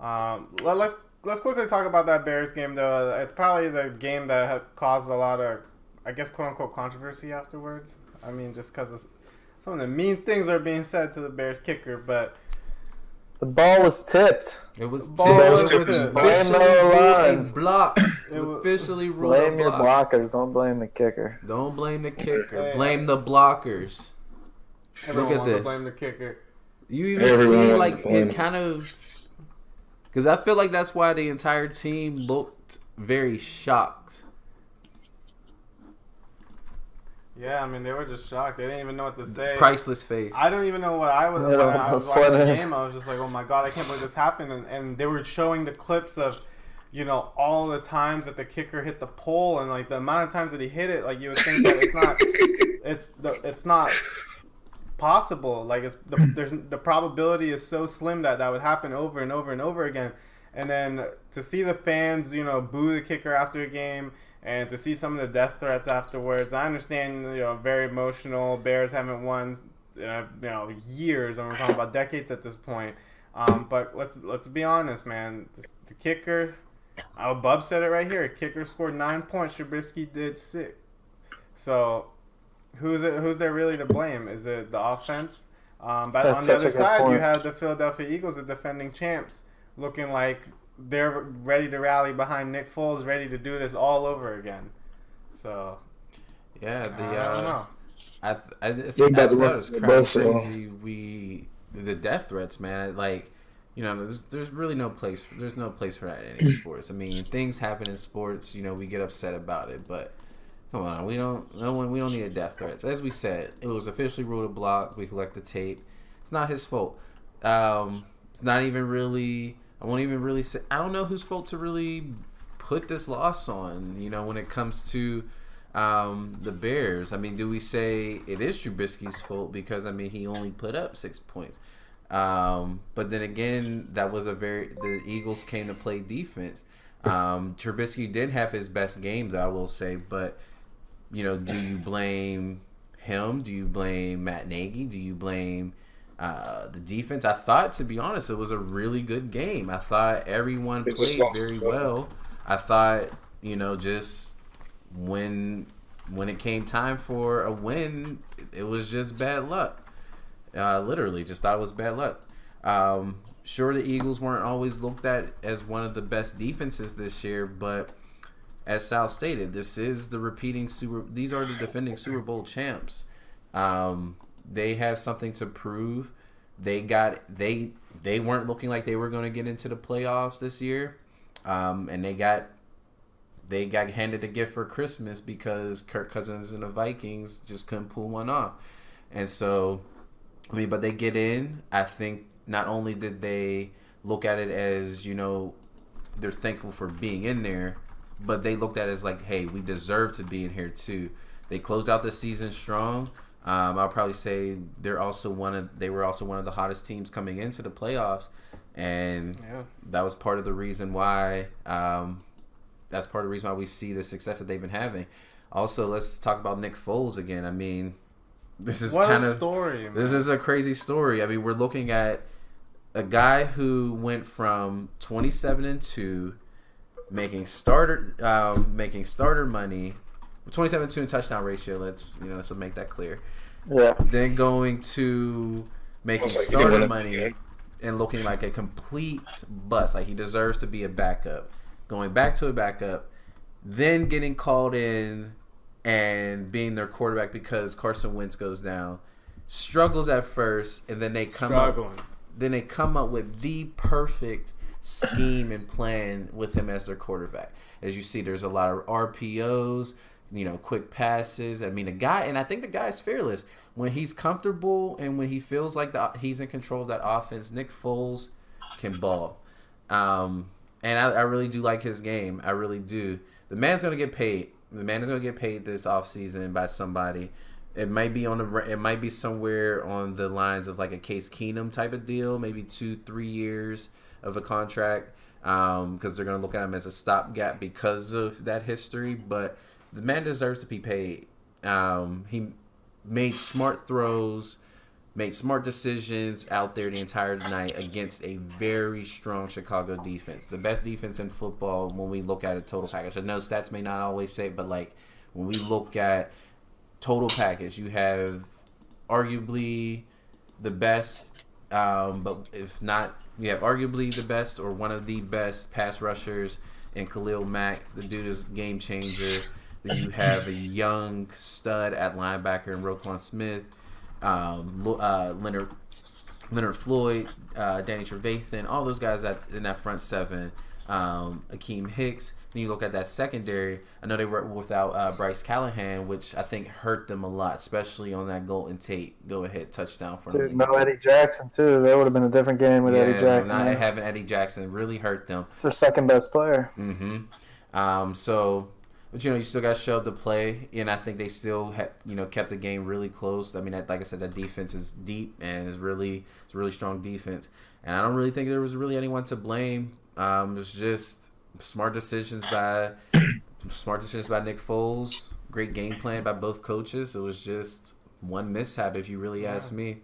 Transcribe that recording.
Let's quickly talk about that Bears game though. It's probably the game that had caused a lot of, I guess, quote unquote controversy afterwards. I mean, just because some of the mean things are being said to the Bears kicker, but The ball was tipped. It was ball tipped. was It was tipped. Blame the officially ruled a line. block. It It was- officially ruled a Blame your block. blockers. Don't blame the kicker. Don't blame the kicker. Hey, Blame the blockers. everyone Look at wants to this. blame the kicker. You even Everyone see wanted like to blame it kind of because I feel like that's why the entire team looked very shocked. Yeah, I mean, they were just shocked. They didn't even know what to say. Priceless face. I don't even know what I was. Yeah, When I was that's watching what the it is. game, I was just like, "Oh my god, I can't believe this happened!" And they were showing the clips of, all the times that the kicker hit the pole, and like the amount of times that he hit it. Like you would think that it's not possible. Like the probability is so slim that would happen over and over and over again. And then to see the fans, boo the kicker after a game. And to see some of the death threats afterwards, I understand. Very emotional. Bears haven't won, years, and we're talking about decades at this point. But let's be honest, man. The kicker, Bub said it right here. Kicker scored 9 points. Trubisky did 6. So, who's there really to blame? Is it the offense? But That's on the such a other good side, you point. have the Philadelphia Eagles, the defending champs, looking like they're ready to rally behind Nick Foles, ready to do this all over again. So yeah, I don't know. I They're about to thought run it was the bus, so. crazy. The death threats, man. Like, there's really no place. There's no place for that in any sports. I mean, things happen in sports. We get upset about it, but come on, we don't need a death threats. As we said, it was officially ruled a block. We collect the tape. It's not his fault. It's not even really. I won't even really say. I don't know whose fault to really put this loss on. When it comes to the Bears. I mean, do we say it is Trubisky's fault because he only put up 6 points? But then again, the Eagles came to play defense. Trubisky did have his best game, though, I will say. But do you blame him? Do you blame Matt Nagy? Do you blame the defense? I thought, to be honest, it was a really good game. I thought everyone played very well. I thought, just when it came time for a win, it was just bad luck. Literally, just thought it was bad luck. Sure, the Eagles weren't always looked at as one of the best defenses this year, but as Sal stated, these are the defending Super Bowl champs. They have something to prove. They weren't looking like they were going to get into the playoffs this year, and they got handed a gift for Christmas because Kirk Cousins and the Vikings just couldn't pull one off. And so, but they get in. I think not only did they look at it as they're thankful for being in there, but they looked at it as like, hey, we deserve to be in here too. They closed out the season strong. I'll probably say they were also one of the hottest teams coming into the playoffs, and that was part of the reason why. That's part of the reason why we see the success that they've been having. Also, let's talk about Nick Foles again. I mean, this is Story. This is a crazy story. I mean, we're looking at a guy who went from 27-2, making starter money. 27-2 in touchdown ratio. Let's make that clear. Yeah. Then going to making starter money and looking like a complete bust, like he deserves to be a backup. Going back to a backup, then getting called in and being their quarterback because Carson Wentz goes down. Struggles at first, and then they come up with the perfect scheme and plan with him as their quarterback. As you see, there's a lot of RPOs. Quick passes. I think the guy's fearless. When he's comfortable and when he feels like he's in control of that offense, Nick Foles can ball. And I really do like his game. I really do. The man's going to get paid. The man is going to get paid this offseason by somebody. It might be somewhere on the lines of like a Case Keenum type of deal, maybe 2-3 years of a contract, because they're going to look at him as a stopgap because of that history. But the man deserves to be paid. He made smart throws made smart decisions out there the entire night against a very strong Chicago defense. The best defense in football when we look at a total package. I know stats may not always say, but like when we look at total package, you have arguably the best, but if not, you have arguably the best or one of the best pass rushers in Khalil Mack. The dude is a game changer. You have a young stud at linebacker in Roquan Smith. Leonard Floyd, Danny Trevathan, all those guys in that front seven. Akeem Hicks. Then you look at that secondary. I know they were without Bryce Callahan, which I think hurt them a lot, especially on that Golden Tate go-ahead touchdown from Dude, no Eddie Jackson too. That would have been a different game with Eddie Jackson. Not having Eddie Jackson really hurt them. It's their second best player. But you still got to show up to play, and I think they still kept the game really close. I mean, like I said, that defense is deep and it's a really strong defense, and I don't really think there was really anyone to blame. It was just smart decisions by Nick Foles. Great game plan by both coaches. It was just one mishap, if you really ask me.